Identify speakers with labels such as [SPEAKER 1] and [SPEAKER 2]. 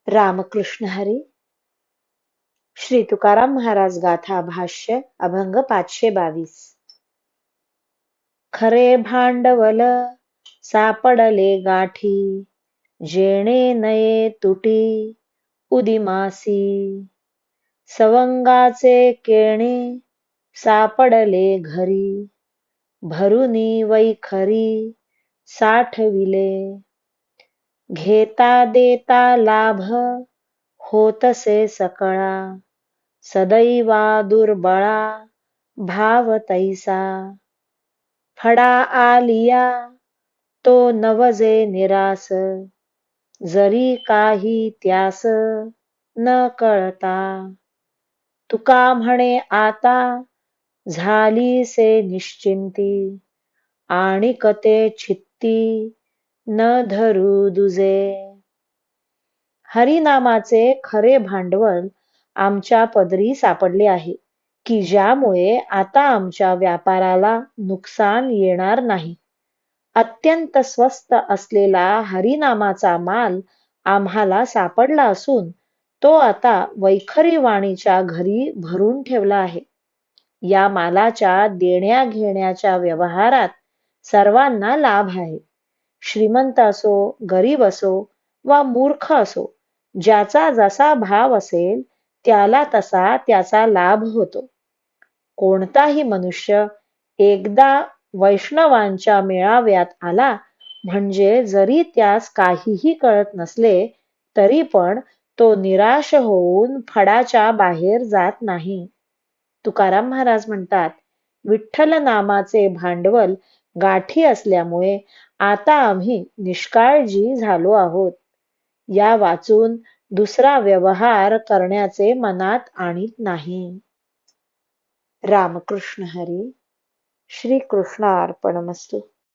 [SPEAKER 1] रामकृष्ण हरी. श्री तुकाराम महाराज गाथा भाष्य अभंग 522. खरे भांडवल सापडले गाठी, जेणे नये तुटी उदिमासी. सवंगाचे केणे सापडले घरी, भरुनी वैखरी साठविले. घेता देता लाभ होतसे सकळा, सदैवा दुर्बळा भाव तैसा. फडा आलिया तो नवजे निरास, जरी काही त्यास न कळता. तुका म्हणे आता झालीसे निश्चिंती, आणिक ते चित्ती न धरू दुजे. हरिनामाचे खरे भांडवल आमच्या पदरी सापडले आहे, की ज्यामुळे आता आमच्या व्यापाराला नुकसान येणार नाही. अत्यंत स्वस्त असलेला हरिनामाचा माल आम्हाला सापडला असून तो आता वैखरी वाणीच्या घरी भरून ठेवला आहे. या मालाच्या देण्या घेण्याच्या व्यवहारात सर्वांना लाभ आहे. श्रीमंत असो, गरीब असो वा मूर्ख असो, ज्याचा जसा भाव असेल त्याला तसा त्याचा लाभ होतो. कोणताही मनुष्य एकदा वैष्णवांच्या मेळाव्यात आला म्हणजे जरी त्यास काहीही कळत नसले तरी पण तो निराश होऊन फडाच्या बाहेर जात नाही. तुकाराम महाराज म्हणतात, विठ्ठल नामाचे भांडवल गाठी असल्यामुळे आता आम्ही निष्काळजी झालो आहोत. या वाचून दुसरा व्यवहार करण्याचे मनात आणीत नाही. रामकृष्ण हरी. श्री कृष्णार्पणमस्तु.